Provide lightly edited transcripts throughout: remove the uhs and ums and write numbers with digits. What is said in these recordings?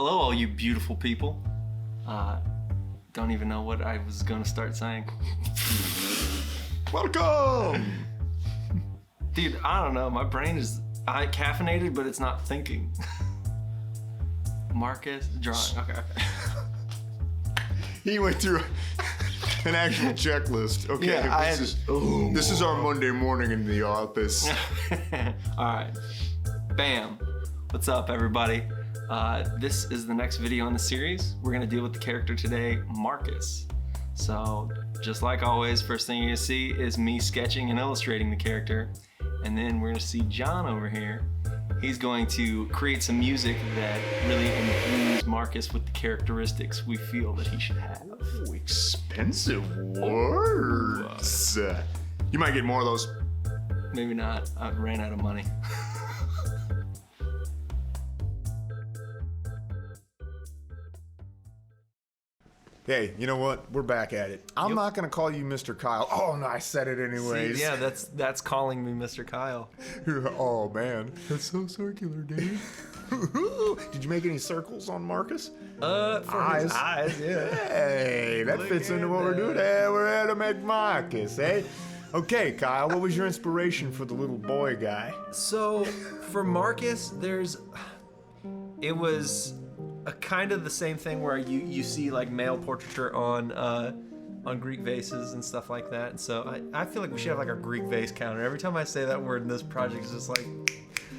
Hello, all you beautiful people. Don't even know what I was gonna start saying. Welcome! Dude, I don't know. My brain is caffeinated, but it's not thinking. Marcus, drawing. Okay. He went through an actual checklist. Okay, Yeah, this is our Monday morning in the office. All right. Bam. What's up, everybody? This is the next video in the series. We're gonna deal with the character today, Marcus. So, just like always, first thing you're gonna see is me sketching and illustrating the character. And then we're gonna see John over here. He's going to create some music that really imbues Marcus with the characteristics we feel that he should have. Ooh, expensive words. You might get more of those. Maybe not. I ran out of money. Hey, you know what? We're back at it. I'm not gonna call you Mr. Kyle. Oh no, I said it anyways. See, yeah, that's calling me Mr. Kyle. Oh man, that's so circular, dude. Did you make any circles on Marcus? For his eyes, yeah. Hey, that fits into what we're doing. Hey, we're here to make Marcus, eh? Okay, Kyle, what was your inspiration for the little boy guy? So, for Marcus, it was a kind of the same thing where you see like male portraiture on Greek vases and stuff like that. And so I feel like we should have like a Greek vase counter. Every time I say that word in this project, it's just like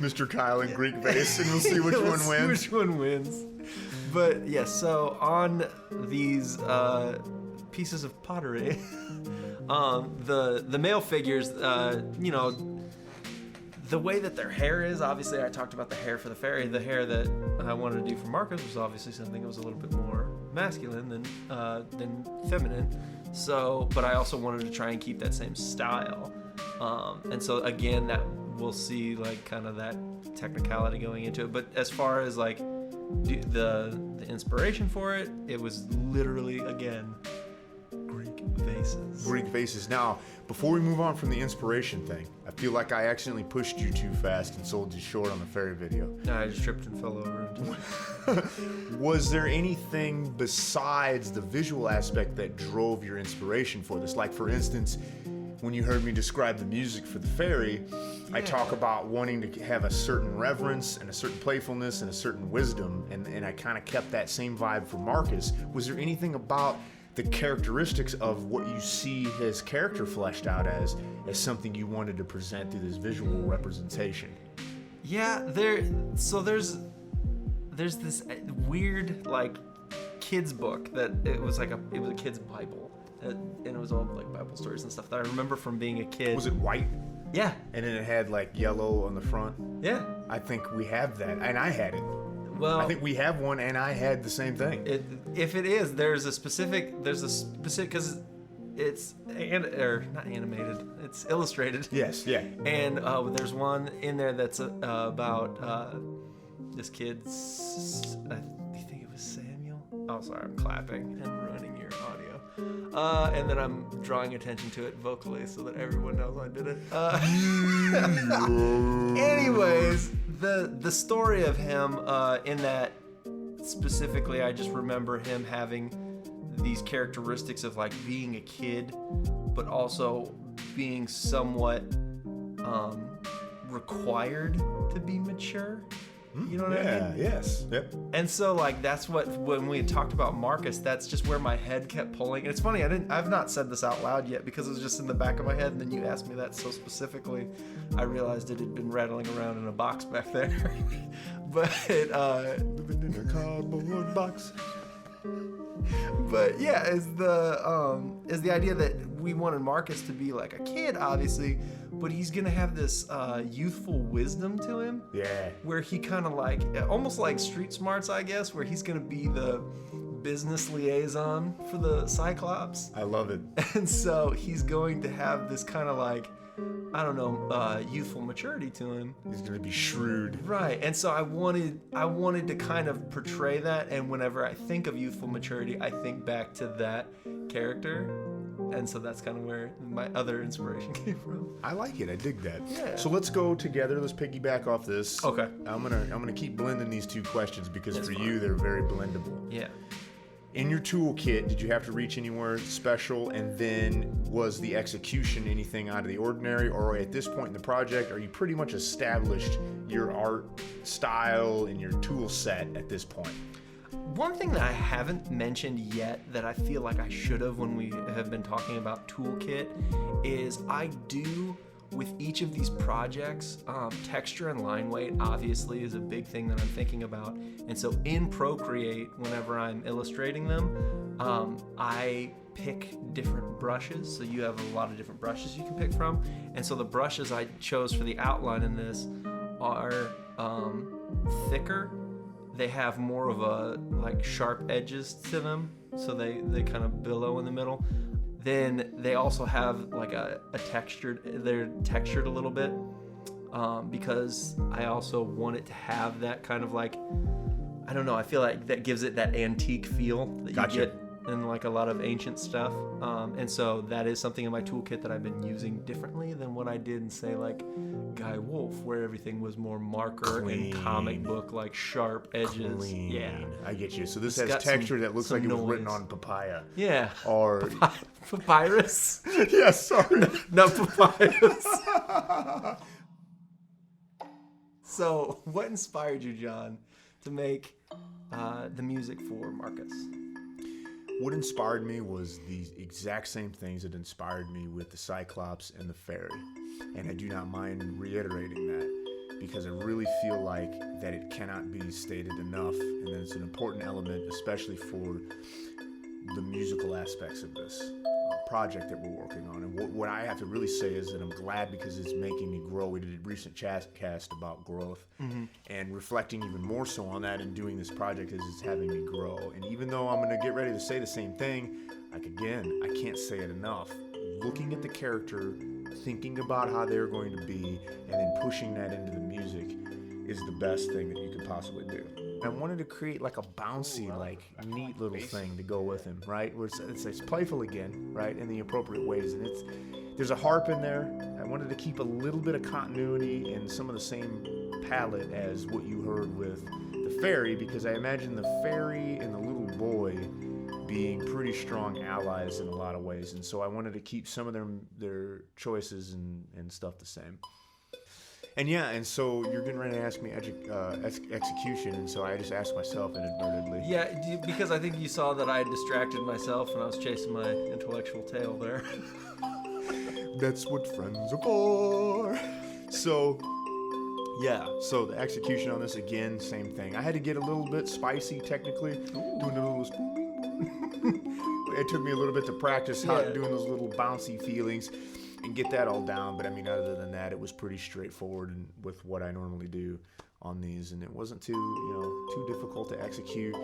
Mr. Kyle and Greek vase, and we'll see which one wins. Which one wins? But yes, so on these pieces of pottery, the male figures, you know, the way that their hair is, obviously I talked about the hair for the fairy. The hair that I wanted to do for Marcus was obviously something that was a little bit more masculine than feminine. So, but I also wanted to try and keep that same style. And so again, that we'll see like kind of that technicality going into it. But as far as like the inspiration for it, it was literally, again, Greek vases. Greek vases. Now, before we move on from the inspiration thing, I feel like I accidentally pushed you too fast and sold you short on the fairy video. No, I just tripped and fell over. Was there anything besides the visual aspect that drove your inspiration for this? Like, for instance, when you heard me describe the music for the fairy, I talk about wanting to have a certain reverence and a certain playfulness and a certain wisdom, and I kind of kept that same vibe for Marcus. Was there anything about the characteristics of what you see his character fleshed out as something you wanted to present through this visual representation? Yeah, there's this weird like kids book that it was a kid's Bible, and it was all like Bible stories and stuff that I remember from being a kid. Was it white? Yeah. And then it had like yellow on the front? Yeah. I think we have that, and I had it. Well, I think we have one, and I had the same thing. If it is, there's a specific, because it's not animated, it's illustrated. Yes, yeah. And there's one in there that's about this kid's, I think it was Samuel. Oh, sorry, I'm clapping and ruining your audio. And then I'm drawing attention to it vocally so that everyone knows I did it. Anyways, the story of him in that specifically, I just remember him having these characteristics of like being a kid, but also being somewhat required to be mature. You know what I mean? Yes, yep. And so like that's what, when we had talked about Marcus, that's just where my head kept pulling. And it's funny, I've not said this out loud yet because it was just in the back of my head, and then you asked me that so specifically, I realized it had been rattling around in a box back there. But Living in a cardboard box. But yeah, is the idea that we wanted Marcus to be like a kid, obviously, but he's gonna have this youthful wisdom to him. Yeah. Where he kind of like, almost like Street Smarts, I guess, where he's gonna be the business liaison for the Cyclops. I love it. And so he's going to have this kind of like, I don't know, youthful maturity to him. He's gonna be shrewd. Right, and so I wanted to kind of portray that, and whenever I think of youthful maturity, I think back to that character. and so that's kind of where my other inspiration came from. I like it. I dig that. Yeah. So let's go together. Let's piggyback off this. Okay. I'm gonna keep blending these two questions because That's for fine. you they're very blendable. Yeah. In your toolkit, did you have to reach anywhere special? And then was the execution anything out of the ordinary? Or at this point in the project, are you pretty much established your art style and your tool set at this point? One thing that I haven't mentioned yet that I feel like I should have when we have been talking about toolkit is I do with each of these projects, texture and line weight obviously is a big thing that I'm thinking about. And so in Procreate, whenever I'm illustrating them, I pick different brushes. So you have a lot of different brushes you can pick from. And so the brushes I chose for the outline in this are thicker. They have more of a like sharp edges to them. So they kind of billow in the middle. Then they also have like they're textured a little bit because I also want it to have that kind of like, I don't know, I feel like that gives it that antique feel that Gotcha. you get in like a lot of ancient stuff. And so that is something in my toolkit that I've been using differently than what I did in say like Guy Wolf, where everything was more marker Clean. and comic book, like sharp edges. Clean. Yeah. I get you. So this It's has got texture some- that looks some like it was written noise. on papaya. Yeah. Or Papyrus? yeah, sorry. Not papyrus. So, what inspired you, John, to make the music for Marcus? What inspired me was the exact same things that inspired me with the Cyclops and the Fairy. And I do not mind reiterating that because I really feel like that it cannot be stated enough and that it's an important element, especially for the musical aspects of this project that we're working on. And what I have to really say is that I'm glad because it's making me grow. We did a recent cast about growth and reflecting even more so on that and doing this project is it's having me grow. And even though I'm going to get ready to say the same thing, like again, I can't say it enough. Looking at the character, thinking about how they're going to be, and then pushing that into the music is the best thing that you could possibly do. I wanted to create like a bouncy, like neat little thing to go with him, right? Where it's playful again, right, in the appropriate ways, and there's a harp in there. I wanted to keep a little bit of continuity and some of the same palette as what you heard with the fairy, because I imagine the fairy and the little boy being pretty strong allies in a lot of ways, and so I wanted to keep some of their choices and stuff the same. And yeah, and so you're getting ready to ask me execution, and so I just asked myself inadvertently. Yeah, because I think you saw that I had distracted myself and I was chasing my intellectual tail there. That's what friends are for. So, yeah, so the execution on this, again, same thing. I had to get a little bit spicy, technically, doing a little spoon. It took me a little bit to practice doing those little bouncy feelings and get that all down. But I mean, other than that, it was pretty straightforward and with what I normally do on these, and it wasn't too difficult to execute.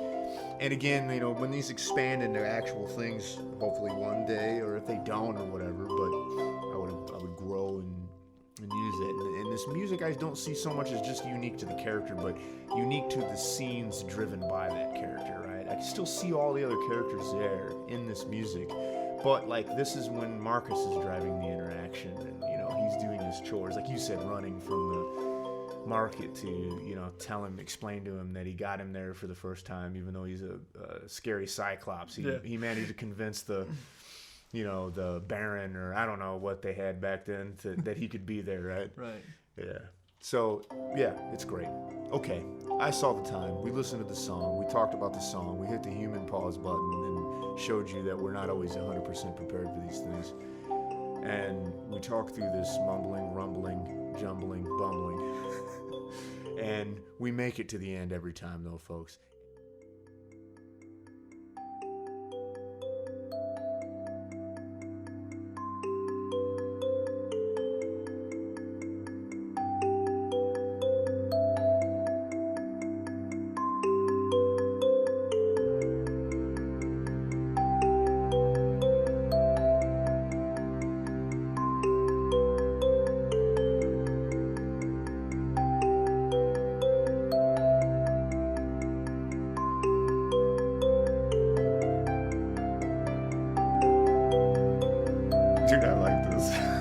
And again, when these expand into actual things, hopefully one day, or if they don't or whatever, but I would grow and use it. And this music I don't see so much as just unique to the character, but unique to the scenes driven by that character, right? I can still see all the other characters there in this music, but like this is when Marcus is driving the interaction, and he's doing his chores, like you said, running from the market to explain to him that he got him there for the first time, even though he's a scary Cyclops. He managed to convince the Baron, or I don't know what they had back then, that he could be there, right? Right. Yeah. So, yeah, it's great. Okay, I saw the time. We listened to the song. We talked about the song. We hit the human pause button and showed you that we're not always 100% prepared for these things. And we talked through this mumbling, rumbling, jumbling, bumbling. And we make it to the end every time, though, folks. Dude, I like this.